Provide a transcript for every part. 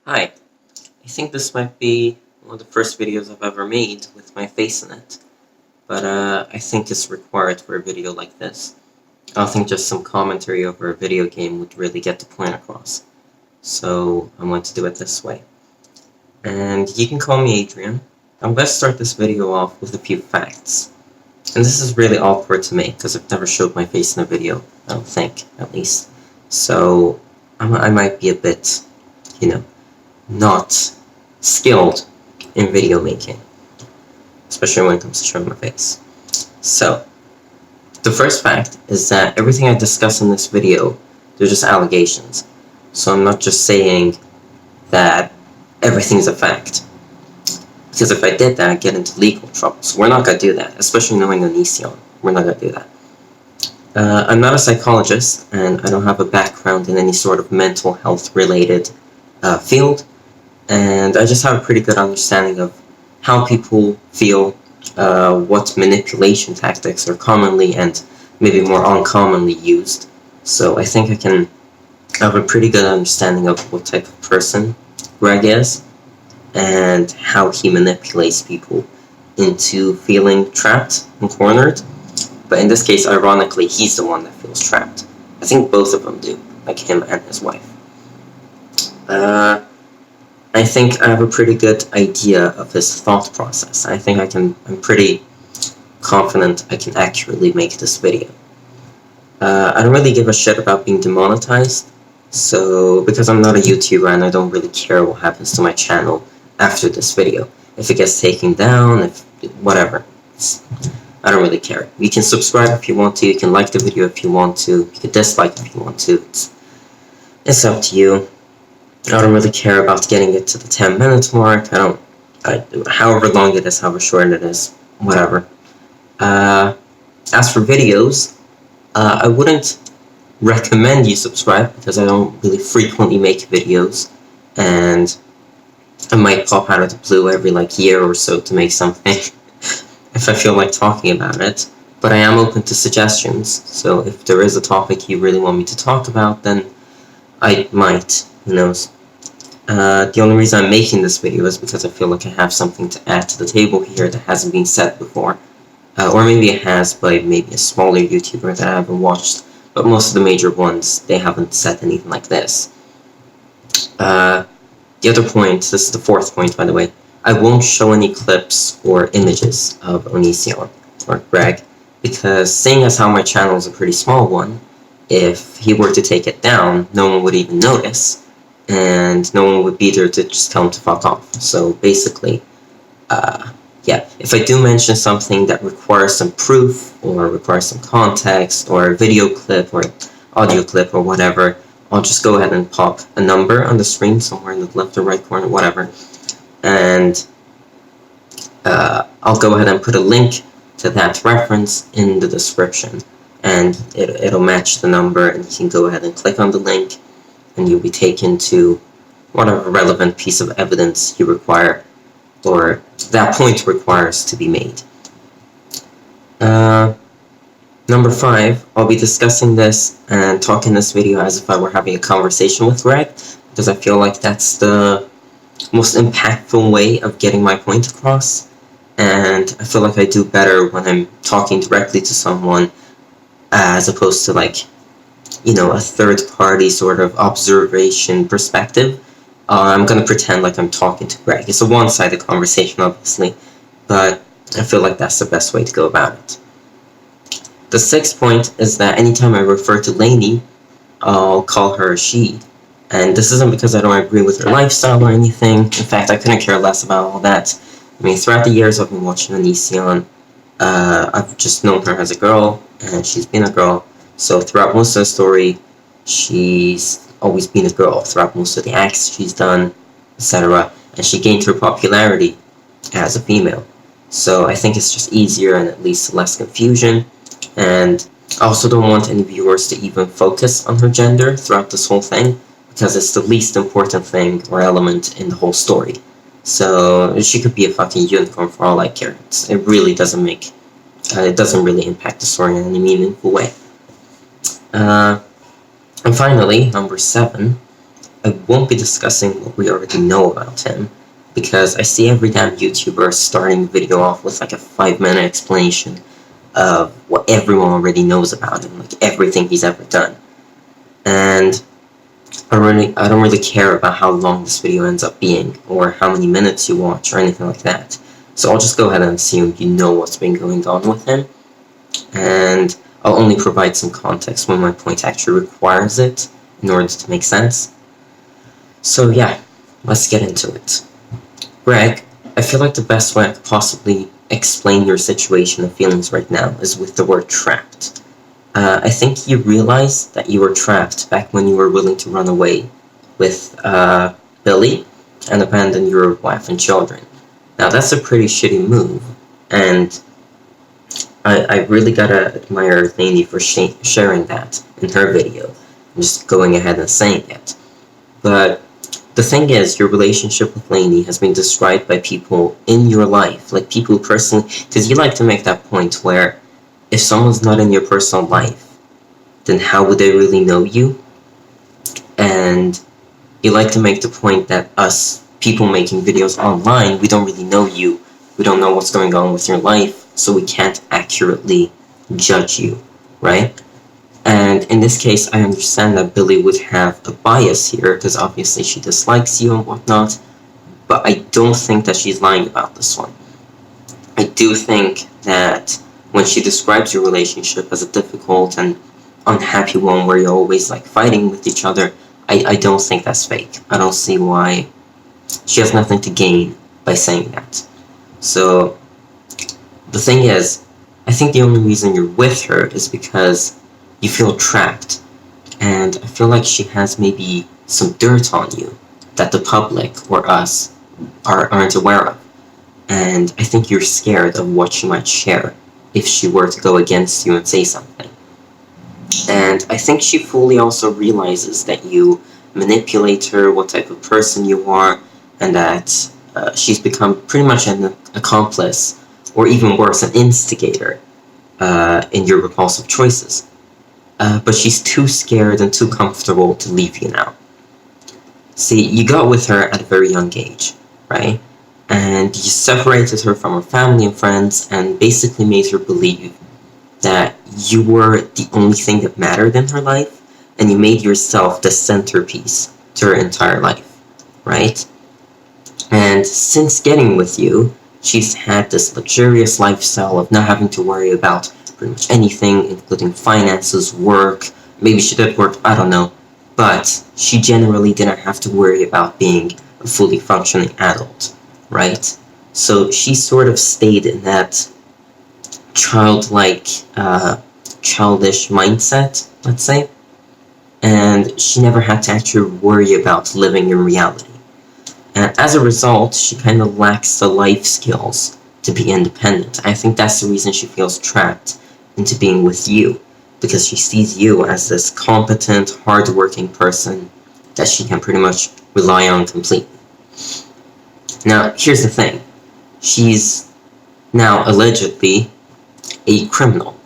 Hi, I think this might be one of the first videos I've ever made with my face in it, but I think it's required for a video like this. I don't think just some commentary over a video game would really get the point across, so I'm going to do it this way. And you can call me Adrian. I'm going to start this video off with a few facts. And this is really awkward to make, because I've never showed my face in a video, I don't think, at least. So, I might be a bit, not skilled in video making, especially when it comes to showing my face. So, the first fact is that everything I discuss in this video, they're just allegations. So I'm not just saying that everything's a fact. Because if I did that, I'd get into legal trouble. So we're not going to do that, especially knowing Onision. We're not going to do that. I'm not a psychologist, and I don't have a background in any sort of mental health related field. And I just have a pretty good understanding of how people feel, what manipulation tactics are commonly and maybe more uncommonly used. So I think I can have a pretty good understanding of what type of person Greg is and how he manipulates people into feeling trapped and cornered. But in this case, ironically, he's the one that feels trapped. I think both of them do, like him and his wife. I think I have a pretty good idea of his thought process. I'm pretty confident I can accurately make this video. I don't really give a shit about being demonetized, so because I'm not a YouTuber and I don't really care what happens to my channel after this video. If it gets taken down, whatever. I don't really care. You can subscribe if you want to, you can like the video if you want to, you can dislike if you want to. It's up to you. I don't really care about getting it to the 10 minutes mark. However long it is, however short it is, whatever. As for videos, I wouldn't recommend you subscribe because I don't really frequently make videos, and I might pop out of the blue every year or so to make something if I feel like talking about it. But I am open to suggestions, so if there is a topic you really want me to talk about, then I might, who knows. The only reason I'm making this video is because I feel like I have something to add to the table here that hasn't been said before. Or maybe it has by maybe a smaller YouTuber that I haven't watched, but most of the major ones, they haven't said anything like this. The other point, this is the fourth point by the way, I won't show any clips or images of Onision or Greg, because seeing as how my channel is a pretty small one, if he were to take it down, no one would even notice, and no one would be there to just tell him to fuck off. So basically, yeah, if I do mention something that requires some proof, or requires some context, or a video clip, or audio clip, or whatever, I'll just go ahead and pop a number on the screen somewhere in the left or right corner, whatever, and I'll go ahead and put a link to that reference in the description, and it'll match the number, and you can go ahead and click on the link, and you'll be taken to whatever relevant piece of evidence you require, or that point requires to be made. Number 5, I'll be discussing this and talking this video as if I were having a conversation with Greg, because I feel like that's the most impactful way of getting my point across, and I feel like I do better when I'm talking directly to someone as opposed to a third-party sort of observation perspective. I'm going to pretend like I'm talking to Greg. It's a one-sided conversation, obviously, but I feel like that's the best way to go about it. The 6th point is that anytime I refer to Lainey, I'll call her a she. And this isn't because I don't agree with her lifestyle or anything. In fact, I couldn't care less about all that. I mean, throughout the years I've been watching Onision, I've just known her as a girl, and she's been a girl. So throughout most of the story, she's always been a girl. Throughout most of the acts she's done, etc. And she gained her popularity as a female. So I think it's just easier and at least less confusion. And I also don't want any viewers to even focus on her gender throughout this whole thing, because it's the least important thing or element in the whole story. So she could be a fucking unicorn for all I care. It really doesn't really impact the story in any meaningful way. And finally, number 7, I won't be discussing what we already know about him, because I see every damn YouTuber starting the video off with like a 5-minute explanation of what everyone already knows about him, like everything he's ever done. And I don't really care about how long this video ends up being, or how many minutes you watch, or anything like that. So I'll just go ahead and assume you know what's been going on with him, and I'll only provide some context when my point actually requires it in order to make sense. So yeah, let's get into it. Greg, I feel like the best way I could possibly explain your situation and feelings right now is with the word trapped. I think you realized that you were trapped back when you were willing to run away with Billy and abandon your wife and children. Now that's a pretty shitty move, and I really gotta admire Lainey for sharing that in her video, and just going ahead and saying it. But the thing is, your relationship with Lainey has been described by people in your life, like people personally, because you like to make that point where if someone's not in your personal life, then how would they really know you? And you like to make the point that us, people making videos online, we don't really know you, we don't know what's going on with your life, so we can't accurately judge you, right? And in this case, I understand that Billy would have a bias here, because obviously she dislikes you and whatnot, but I don't think that she's lying about this one. I do think that when she describes your relationship as a difficult and unhappy one where you're always like fighting with each other, I don't think that's fake. I don't see why she has nothing to gain by saying that. So the thing is, I think the only reason you're with her is because you feel trapped, and I feel like she has maybe some dirt on you that the public or us aren't aware of, and I think you're scared of what she might share if she were to go against you and say something. And I think she fully also realizes that you manipulate her, what type of person you are, and that she's become pretty much an accomplice, or even worse, an instigator in your repulsive choices. But she's too scared and too comfortable to leave you now. See, you got with her at a very young age, right? And you separated her from her family and friends and basically made her believe that you were the only thing that mattered in her life, and you made yourself the centerpiece to her entire life, right? And since getting with you, she's had this luxurious lifestyle of not having to worry about pretty much anything, including finances, work. Maybe she did work, I don't know. But she generally didn't have to worry about being a fully functioning adult, right? So she sort of stayed in that childlike, childish mindset, let's say. And she never had to actually worry about living in reality. And as a result, she kind of lacks the life skills to be independent. I think that's the reason she feels trapped into being with you, because she sees you as this competent, hardworking person that she can pretty much rely on completely. Now, here's the thing. She's now allegedly a criminal.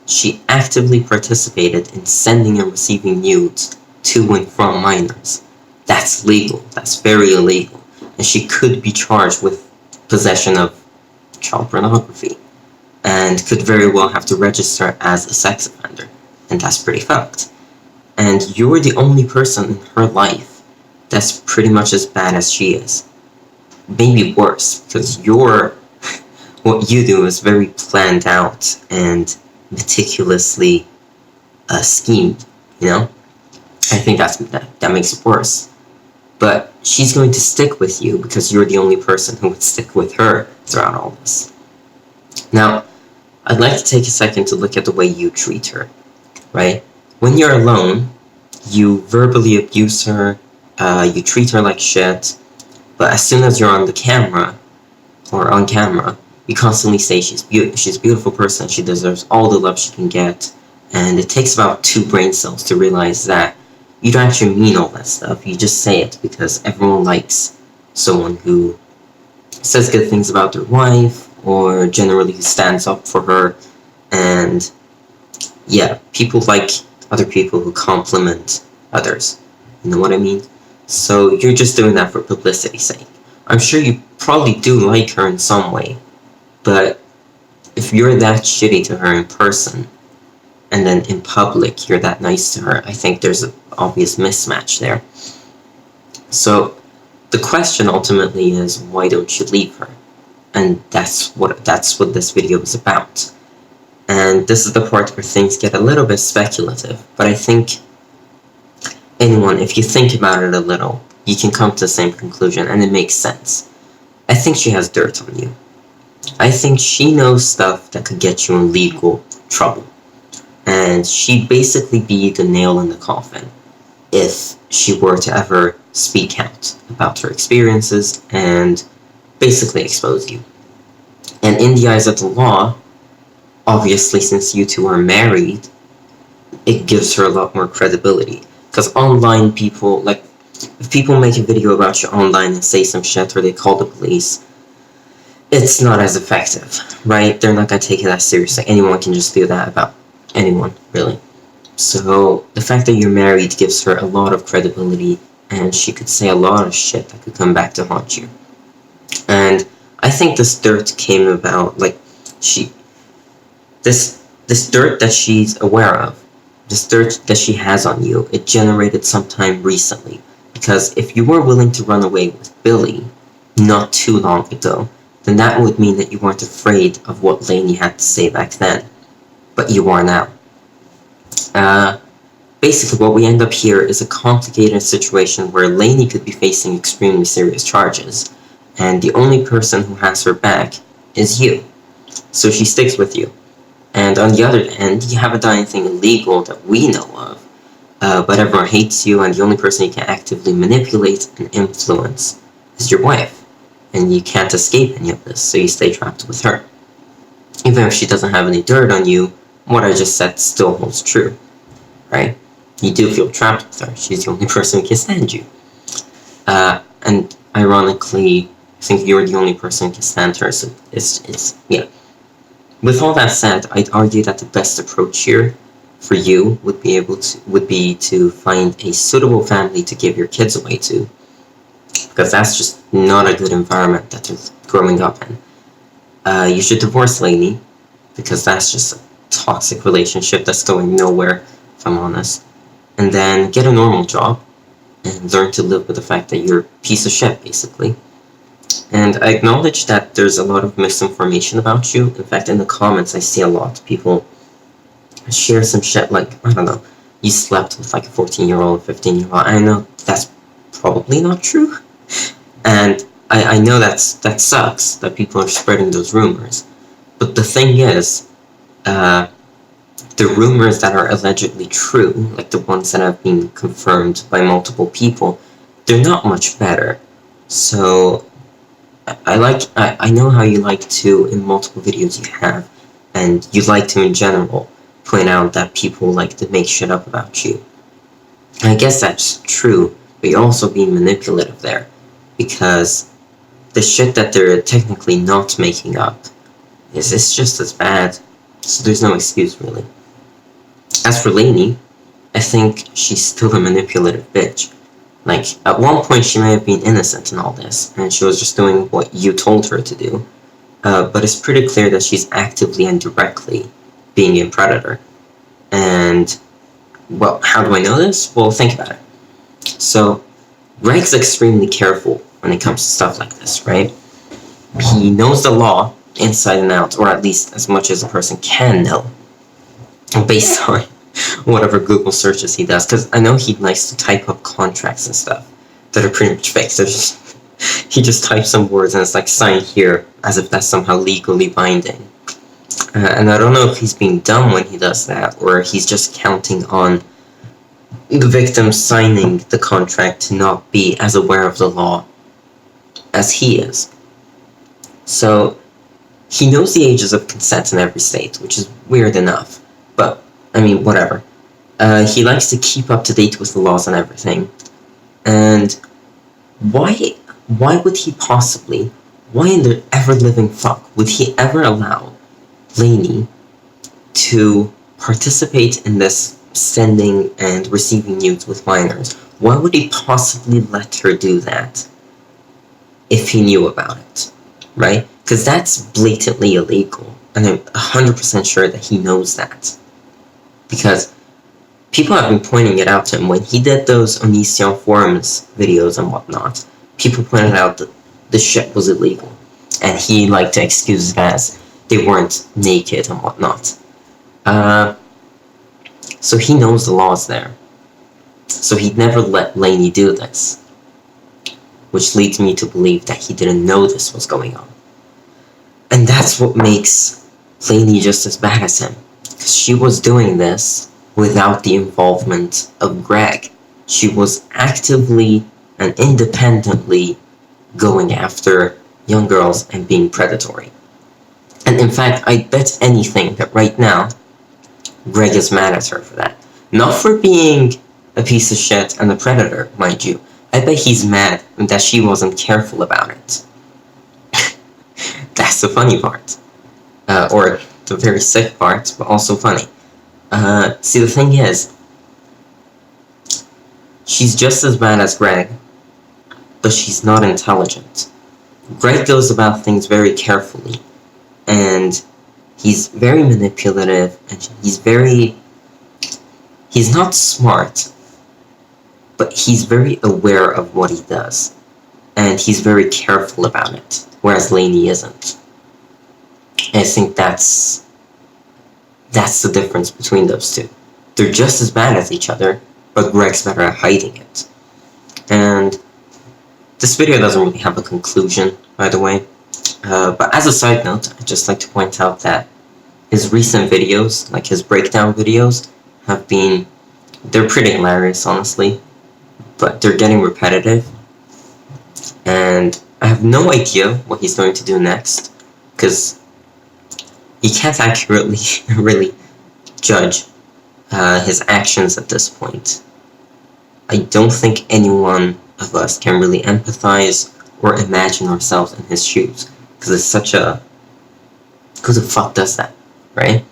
She actively participated in sending and receiving nudes to and from minors. That's legal. That's very illegal. And she could be charged with possession of child pornography, and could very well have to register as a sex offender. And that's pretty fucked. And you're the only person in her life that's pretty much as bad as she is. Maybe worse, because what you do is very planned out and meticulously schemed, you know? I think that makes it worse. But she's going to stick with you because you're the only person who would stick with her throughout all this. Now, I'd like to take a second to look at the way you treat her, right? When you're alone, you verbally abuse her, you treat her like shit, but as soon as you're on camera, you constantly say she's a beautiful person, she deserves all the love she can get, and it takes about 2 brain cells to realize that you don't actually mean all that stuff. You just say it because everyone likes someone who says good things about their wife, or generally who stands up for her, and yeah, people like other people who compliment others. You know what I mean? So you're just doing that for publicity's sake. I'm sure you probably do like her in some way, but if you're that shitty to her in person, and then in public you're that nice to her, I think there's an obvious mismatch there. So the question ultimately is, why don't you leave her? And that's what this video is about. And this is the part where things get a little bit speculative, but I think anyone, if you think about it a little, you can come to the same conclusion, and it makes sense. I think she has dirt on you. I think she knows stuff that could get you in legal trouble. And she'd basically be the nail in the coffin if she were to ever speak out about her experiences and basically expose you. And in the eyes of the law, obviously since you two are married, it gives her a lot more credibility. Because online people, like, if people make a video about you online and say some shit or they call the police, it's not as effective, right? They're not going to take it as seriously. Anyone can just do that about anyone, really. So the fact that you're married gives her a lot of credibility, and she could say a lot of shit that could come back to haunt you. And I think this dirt came about, like, this dirt that she's aware of, this dirt that she has on you, it generated sometime recently. Because if you were willing to run away with Billy not too long ago, then that would mean that you weren't afraid of what Lainey had to say back then. But you are now. Basically what we end up here is a complicated situation where Lainey could be facing extremely serious charges, and the only person who has her back is you. So she sticks with you. And on the other end, you haven't done anything illegal that we know of, but everyone hates you, and the only person you can actively manipulate and influence is your wife. And you can't escape any of this, so you stay trapped with her. Even if she doesn't have any dirt on you, what I just said still holds true, right? You do feel trapped with her. She's the only person who can stand you. And ironically, I think you're the only person who can stand her, so yeah. With all that said, I'd argue that the best approach here for you would be to find a suitable family to give your kids away to, because that's just not a good environment that they're growing up in. You should divorce Lainey, because that's just a toxic relationship that's going nowhere, if I'm honest. And then get a normal job, and learn to live with the fact that you're a piece of shit, basically. And I acknowledge that there's a lot of misinformation about you. In fact, in the comments, I see a lot of people share some shit like, I don't know, you slept with like a 14-year-old, 15-year-old. I know that's probably not true. And I know that sucks, that people are spreading those rumors. But the thing is, the rumors that are allegedly true, like the ones that have been confirmed by multiple people, they're not much better. So I know how you like to, in multiple videos you have, and you like to in general, point out that people like to make shit up about you. And I guess that's true, but you're also being manipulative there, because the shit that they're technically not making up is just as bad, so there's no excuse really. As for Lainey, I think she's still a manipulative bitch. Like, at one point she may have been innocent in all this, and she was just doing what you told her to do, but it's pretty clear that she's actively and directly being a predator. And, well, how do I know this? Well, think about it. So, Greg's extremely careful when it comes to stuff like this, right? He knows the law inside and out, or at least as much as a person can know, based on whatever Google searches he does, because I know he likes to type up contracts and stuff that are pretty much fake. So he just types some words and it's like, sign here, as if that's somehow legally binding. And I don't know if he's being dumb when he does that, or he's just counting on the victim signing the contract to not be as aware of the law as he is. So he knows the ages of consent in every state, which is weird enough, but I mean, whatever. He likes to keep up to date with the laws and everything. And why would he possibly, why in the ever-living fuck would he ever allow Lainey to participate in this sending and receiving nudes with minors, Why would he possibly let her do that if he knew about it, right? Because that's blatantly illegal, and I'm 100% sure that he knows that. Because people have been pointing it out to him when he did those Onision forums videos and whatnot. People pointed out that the shit was illegal, and he liked to excuse it as they weren't naked and whatnot. So he knows the laws there. So he'd never let Lainey do this, which leads me to believe that he didn't know this was going on. And that's what makes Lainey just as bad as him, because she was doing this without the involvement of Greg. She was actively and independently going after young girls and being predatory. And in fact, I bet anything that right now, Greg is mad at her for that. Not for being a piece of shit and a predator, mind you. I bet he's mad that she wasn't careful about it. That's the funny part. Or the very sick part, but also funny. See, the thing is, she's just as bad as Greg, but she's not intelligent. Greg goes about things very carefully, and he's very manipulative, and he's not smart, but he's very aware of what he does, and he's very careful about it, whereas Lainey isn't. And I think that's the difference between those two. They're just as bad as each other, but Greg's better at hiding it. And this video doesn't really have a conclusion, by the way. But as a side note, I'd just like to point out that his recent videos, like his breakdown videos, they're pretty hilarious, honestly. But they're getting repetitive. And I have no idea what he's going to do next, because he can't accurately really judge his actions at this point. I don't think anyone of us can really empathize or imagine ourselves in his shoes, because it's such a... who the fuck does that, right?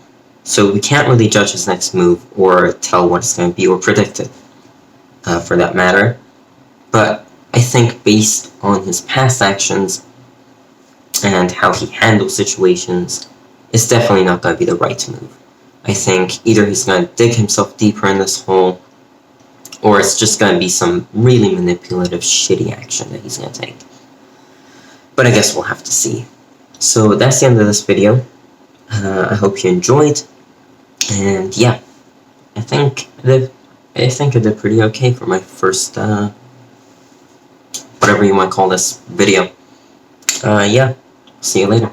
So we can't really judge his next move or tell what it's going to be or predict it, for that matter. But I think based on his past actions and how he handles situations, it's definitely not going to be the right move. I think either he's going to dig himself deeper in this hole, or it's just going to be some really manipulative, shitty action that he's going to take. But I guess we'll have to see. So that's the end of this video. I hope you enjoyed, and yeah, I think I did pretty okay for my first, whatever you might call this video. Yeah, see you later.